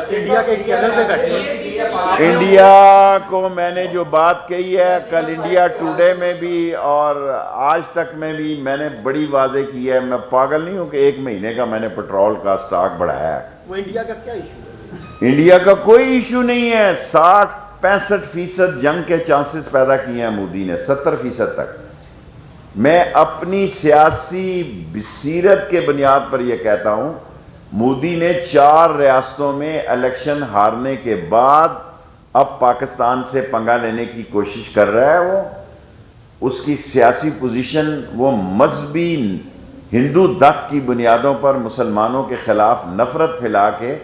India کے channel پہ بیٹھے انڈیا کو میں نے جو بات کہی ہے کل انڈیا ٹوڈے میں بھی اور آج تک میں بھی میں نے بڑی واضح کی ہے. میں پاگل نہیں ہوں کہ 1 مہینے کا میں نے پیٹرول کا سٹاک بڑھایا ہے. وہ انڈیا کا کیا ایشو ہے؟ انڈیا کا کوئی ایشو نہیں ہے. 65% جنگ کے چانسز پیدا کیے ہیں مودی نے, 70% تک. میں اپنی سیاسی بصیرت کے بنیاد پر یہ کہتا ہوں, مودی نے 4 ریاستوں میں الیکشن ہارنے کے بعد اب پاکستان سے پنگا لینے کی کوشش کر رہا ہے. وہ اس کی سیاسی پوزیشن وہ مذہبی ہندو دت کی بنیادوں پر مسلمانوں کے خلاف نفرت پھیلا کے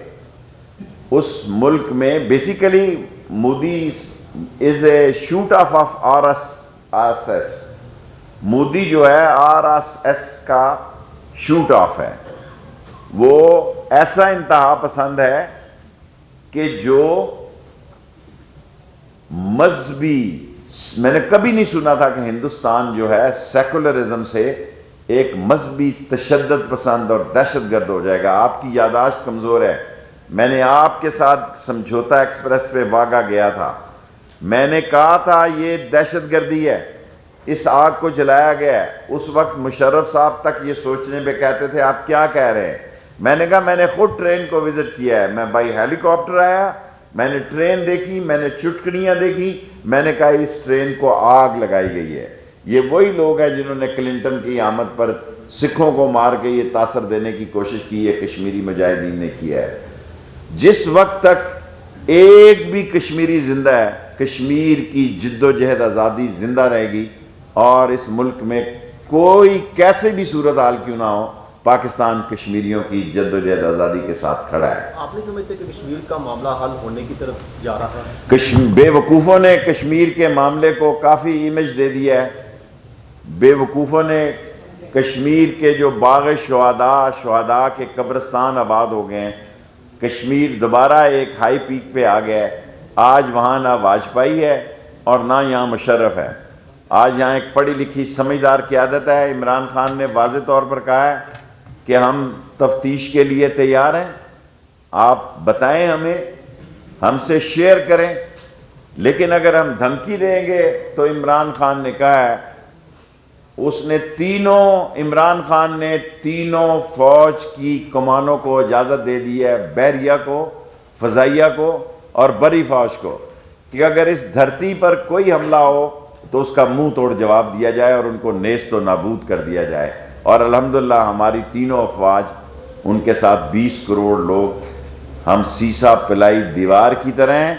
اس ملک میں basically Modi is a shoot of R S S. Modi جو ہے آر ایس ایس کا شوٹ آف ہے. وہ ایسا انتہا پسند ہے کہ جو مذہبی, میں نے کبھی نہیں سنا تھا کہ ہندوستان جو ہے سیکولرزم سے ایک مذہبی تشدد پسند اور دہشت گرد ہو جائے گا. آپ کی یاداشت کمزور ہے. میں نے آپ کے ساتھ سمجھوتا ایکسپریس پہ واگا گیا تھا. میں نے کہا تھا یہ دہشت گردی ہے, اس آگ کو جلایا گیا ہے. اس وقت مشرف صاحب تک یہ سوچنے پہ کہتے تھے آپ کیا کہہ رہے ہیں. میں نے کہا میں نے خود ٹرین کو وزٹ کیا ہے. میں بائی ہیلی کاپٹر آیا, میں نے ٹرین دیکھی, میں نے چٹکڑیاں دیکھی. میں نے کہا اس ٹرین کو آگ لگائی گئی ہے. یہ وہی لوگ ہیں جنہوں نے کلنٹن کی آمد پر سکھوں کو مار کے یہ تاثر دینے کی کوشش کی ہے. کشمیری مجاہدین نے کیا ہے. جس وقت تک ایک بھی کشمیری زندہ ہے, کشمیر کی جد و جہد آزادی زندہ رہے گی. اور اس ملک میں کوئی کیسے بھی صورتحال کیوں نہ ہو, پاکستان کشمیریوں کی جد و جہد آزادی کے ساتھ کھڑا ہے. آپ نہیں سمجھتے کہ کشمیر کا معاملہ حل ہونے کی طرف جا رہا ہے؟ بے وقوفوں نے کشمیر کے معاملے کو کافی امیج دے دیا ہے. بے وقوفوں نے کشمیر کے جو باغ شہداء کے قبرستان آباد ہو گئے ہیں. کشمیر دوبارہ ایک ہائی پیک پہ آ گیا ہے. آج وہاں نہ واجپئی ہے اور نہ یہاں مشرف ہے. آج یہاں ایک پڑھی لکھی سمجھدار قیادت ہے. عمران خان نے واضح طور پر کہا ہے کہ ہم تفتیش کے لیے تیار ہیں, آپ بتائیں ہمیں, ہم سے شیئر کریں. لیکن اگر ہم دھمکی دیں گے تو عمران خان نے کہا ہے, اس نے عمران خان نے تینوں فوج کی کمانوں کو اجازت دے دی ہے, بحریہ کو, فضائیہ کو اور بری فوج کو, کہ اگر اس دھرتی پر کوئی حملہ ہو تو اس کا منہ توڑ جواب دیا جائے اور ان کو نیست و نابود کر دیا جائے. اور الحمدللہ ہماری تینوں افواج, ان کے ساتھ 20 کروڑ لوگ, ہم سیسا پلائی دیوار کی طرح ہیں.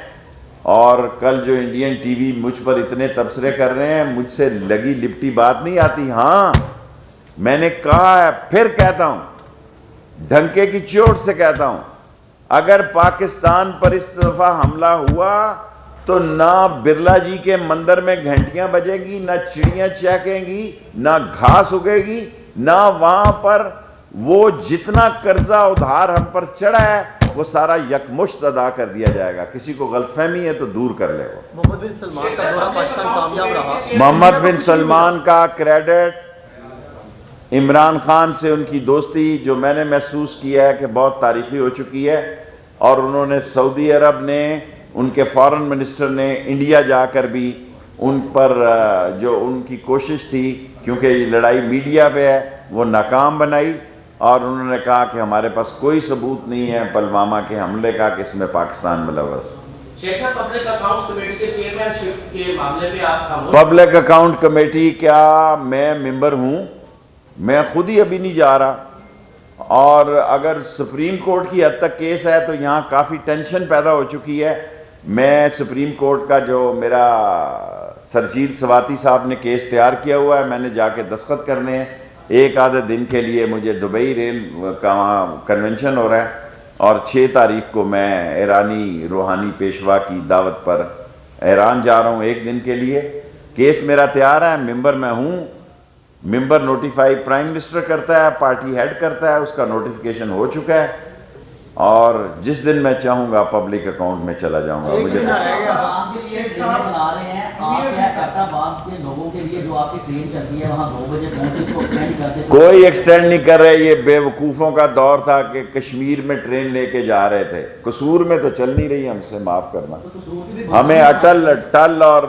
اور کل جو انڈین ٹی وی مجھ پر اتنے تبصرے کر رہے ہیں, مجھ سے لگی لپٹی بات نہیں آتی. ہاں میں نے کہا ہے, پھر کہتا ہوں, ڈھنکے کی چوٹ سے کہتا ہوں, اگر پاکستان پر اس دفعہ حملہ ہوا تو نہ برلا جی کے مندر میں گھنٹیاں بجیں گی, نہ چڑیاں چہکیں گی, نہ گھاس اگے گی, نہ وہاں پر وہ جتنا قرضہ ادھار ہم پر چڑھا ہے وہ سارا یکمشت ادا کر دیا جائے گا. کسی کو غلط فہمی ہے تو دور کر لے. وہ محمد بن سلمان کا دورہ پاکستان کامیاب رہا. محمد بن سلمان کا کریڈٹ عمران خان سے ان کی دوستی جو میں نے محسوس کیا ہے کہ بہت تاریخی ہو چکی ہے. اور انہوں نے سعودی عرب نے, ان کے فارن منسٹر نے انڈیا جا کر بھی ان پر جو ان کی کوشش تھی, کیونکہ یہ لڑائی میڈیا پہ ہے, وہ ناکام بنائی. اور انہوں نے کہا کہ ہمارے پاس کوئی ثبوت نہیں ہے پلوامہ کے حملے کا کہ اس میں پاکستان ملوث. پبلک اکاؤنٹ کمیٹی کیا میں ممبر ہوں؟ میں خود ہی ابھی نہیں جا رہا. اور اگر سپریم کورٹ کی حد تک کیس ہے تو یہاں کافی ٹینشن پیدا ہو چکی ہے. میں سپریم کورٹ کا جو میرا سرجیل سواتی صاحب نے کیس تیار کیا ہوا ہے, میں نے جا کے دستخط کرنے ہیں. ایک آدھے دن کے لیے مجھے دبئی ریل کا وہاں کنونشن ہو رہا ہے, اور 6 تاریخ کو میں ایرانی روحانی پیشوا کی دعوت پر ایران جا رہا ہوں 1 دن کے لیے. کیس میرا تیار ہے, ممبر میں ہوں. ممبر نوٹیفائی پرائم منسٹر کرتا ہے, پارٹی ہیڈ کرتا ہے, اس کا نوٹیفیکیشن ہو چکا ہے. اور جس دن میں چاہوں گا پبلک اکاؤنٹ میں چلا جاؤں گا. مجھے کوئی ایکسٹینڈ نہیں کر رہے. یہ بے وقوفوں کا دور تھا کہ کشمیر میں ٹرین لے کے جا رہے تھے. قصور میں تو چل نہیں رہی, ہم سے معاف کرنا. ہمیں ٹل اور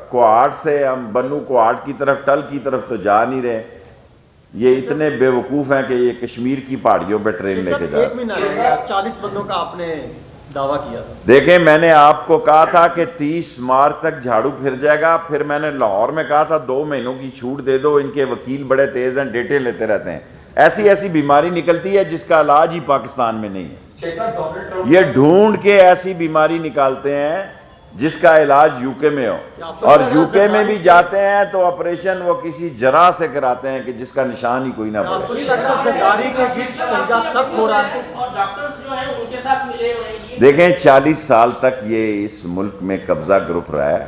کوہاٹ سے, ہم بنو کوہاٹ کی طرف, ٹل کی طرف تو جا نہیں رہے. یہ اتنے بے وقوف ہیں کہ یہ کشمیر کی پہاڑیوں پہ ٹرین لے کے جا رہے ہیں. 40 بندوں کا آپ نے دعویٰ کیا تھا. دیکھیں, میں نے آپ کو کہا تھا کہ 30 مارچ تک جھاڑو پھر جائے گا. پھر میں نے لاہور میں کہا تھا 2 مہینوں کی چھوٹ دے دو, ان کے وکیل بڑے تیز ہیں, ڈیٹے لیتے رہتے ہیں. ایسی بیماری نکلتی ہے جس کا علاج ہی پاکستان میں نہیں ہے. یہ ڈھونڈ کے ایسی بیماری نکالتے ہیں جس کا علاج یو کے میں ہو, اور یو کے میں بھی جاتے ہیں تو آپریشن وہ کسی جراح سے کراتے ہیں کہ جس کا نشان ہی کوئی نہ پڑے. دیکھیں, 40 سال تک یہ اس ملک میں قبضہ گروپ رہا ہے.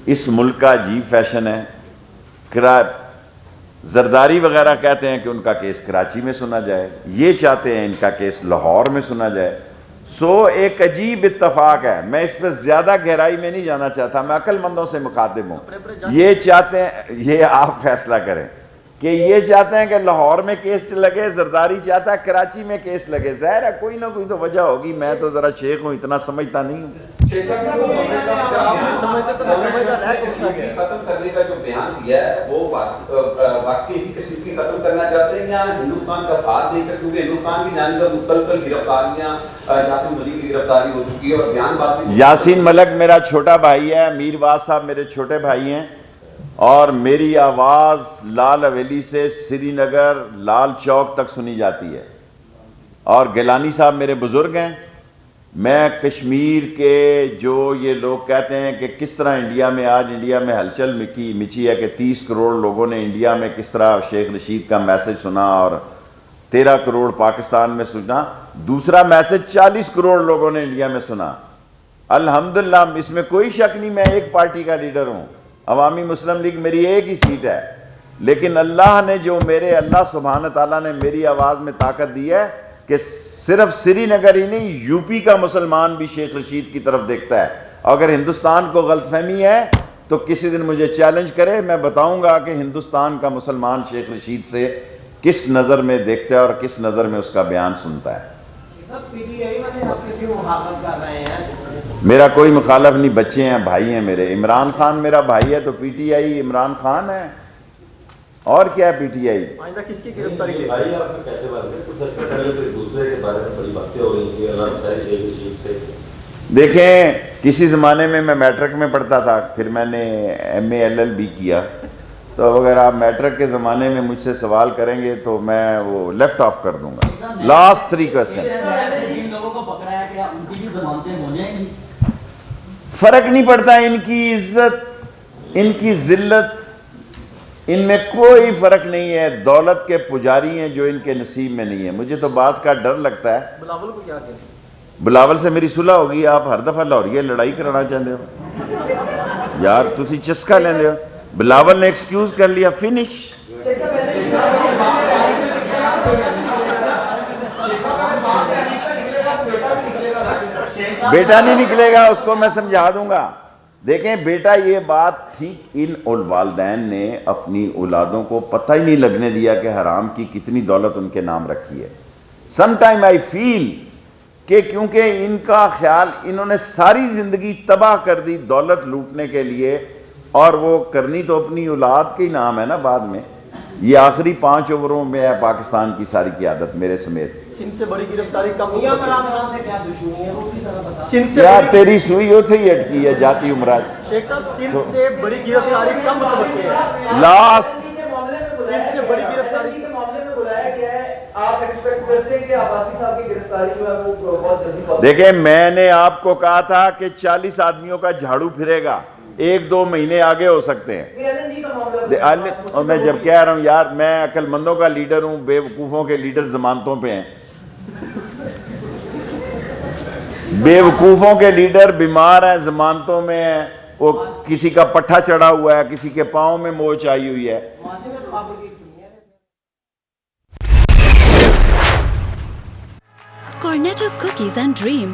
اس ملک کا عجیب فیشن ہے. زرداری وغیرہ کہتے ہیں کہ ان کا کیس کراچی میں سنا جائے, یہ چاہتے ہیں ان کا کیس لاہور میں سنا جائے. ایک عجیب اتفاق ہے. میں اس پہ زیادہ گہرائی میں نہیں جانا چاہتا, میں عقل مندوں سے مخاطب ہوں. یہ چاہتے ہیں, یہ آپ فیصلہ کریں کہ یہ چاہتے ہیں کہ لاہور میں کیس لگے, زرداری چاہتا ہے کراچی میں کیس لگے. ظاہر ہے کوئی نہ کوئی تو وجہ ہوگی. میں تو ذرا شیخ ہوں, اتنا سمجھتا نہیں ہوں. ختم کرنے کا جو بیان دیا ہے وہ واقعی کشمیر کی ختم کرنا چاہتے ہیں یا ہندوستان کا ساتھ دے کر, کیونکہ ہندوستان کی جانب سے مسلسل گرفتاریاں, یاسین ملک کی گرفتاری ہو چکی ہے اور بیان بات. یاسین ملک میرا چھوٹا بھائی ہے, میر واس صاحب میرے چھوٹے بھائی ہیں, اور میری آواز لال حویلی سے سری نگر لال چوک تک سنی جاتی ہے. اور گیلانی صاحب میرے بزرگ ہیں. میں کشمیر کے جو یہ لوگ کہتے ہیں کہ کس طرح انڈیا میں آج انڈیا میں ہلچل مچی ہے کہ 30 کروڑ لوگوں نے انڈیا میں کس طرح شیخ رشید کا میسج سنا اور 13 کروڑ پاکستان میں سنا. دوسرا میسج 40 کروڑ لوگوں نے انڈیا میں سنا. الحمدللہ, اس میں کوئی شک نہیں, میں ایک پارٹی کا لیڈر ہوں. عوامی مسلم لیگ میری ایک ہی سیٹ ہے, لیکن اللہ نے جو اللہ سبحانہ تعالیٰ نے میری آواز میں طاقت دی ہے کہ صرف سری نگر ہی نہیں, یو پی کا مسلمان بھی شیخ رشید کی طرف دیکھتا ہے. اگر ہندوستان کو غلط فہمی ہے تو کسی دن مجھے چیلنج کرے, میں بتاؤں گا کہ ہندوستان کا مسلمان شیخ رشید سے کس نظر میں دیکھتا ہے اور کس نظر میں اس کا بیان سنتا ہے. میرا کوئی مخالف نہیں, بچے ہیں, بھائی ہیں میرے. عمران خان میرا بھائی ہے تو P T I Imran Khan ہے, اور کیا ہے پی ٹی آئی. کس کی گرفتاری لے بھائی آپ نے کیسے بات کی؟ کچھ عرصہ پہلے تو ایک دوسرے کے بارے میں بڑی باتیں ہو رہی تھیں اللہ مسائل شیخ رشید سے. دیکھیں, کسی زمانے میں میٹرک میں پڑھتا تھا, پھر میں نے M A L L B کیا. تو اگر آپ میٹرک کے زمانے میں مجھ سے سوال کریں گے تو میں وہ لیفٹ آف کر دوں گا. Last 3 question. فرق نہیں پڑتا, ان کی عزت, ان کی ذلت, ان میں کوئی فرق نہیں ہے. دولت کے پجاری ہیں جو ان کے نصیب میں نہیں ہے. مجھے تو بعض کا ڈر لگتا ہے. بلاول کو کیا کہیں؟ بلاول سے میری صلح ہوگی. آپ ہر دفعہ لاہوریہ لڑائی کرانا چاہتے ہو یار, تسی چسکا لیندے ہو. بلاول نے ایکسکیوز کر لیا, فنش. بیٹا نہیں نکلے گا, اس کو میں سمجھا دوں گا. دیکھیں بیٹا, یہ بات ٹھیک, ان والدین نے اپنی اولادوں کو پتہ ہی نہیں لگنے دیا کہ حرام کی کتنی دولت ان کے نام رکھی ہے. سم ٹائم آئی فیل کہ کیونکہ ان کا خیال, انہوں نے ساری زندگی تباہ کر دی دولت لوٹنے کے لیے, اور وہ کرنی تو اپنی اولاد کے ہی نام ہے نا بعد میں. یہ آخری 5 اووروں میں ہے پاکستان کی ساری قیادت میرے سمیت. سندھ سے بڑی گرفتاری کب ہوئی؟ یار تیری سوئی ہوتے ہی اٹکی ہے جاتی عمراج. شیخ صاحب, سندھ سے بڑی گرفتاری کب متوقع ہے؟ لاسٹ سندھ سے بڑی گرفتاری کے معاملے میں بلایا گیا ہے, آپ ایکسپیکٹ کرتے ہیں کہ عباسی صاحب کی گرفتاری جو ہے وہ بہت جلدی؟ دیکھیں, میں نے آپ کو کہا تھا کہ 40 آدمیوں کا جھاڑو پھرے گا, 1-2 مہینے آگے ہو سکتے ہیں. اور میں جب کہہ رہا ہوں یار, میں عقل مندوں کا لیڈر ہوں, بے وقوفوں کے لیڈر ضمانتوں پہ ہیں. بے وقوفوں کے لیڈر بیمار ہیں, ضمانتوں میں ہیں. وہ کسی کا پٹھا چڑھا ہوا ہے, کسی کے پاؤں میں موچ آئی ہوئی ہے. Cornetto cookies and dream.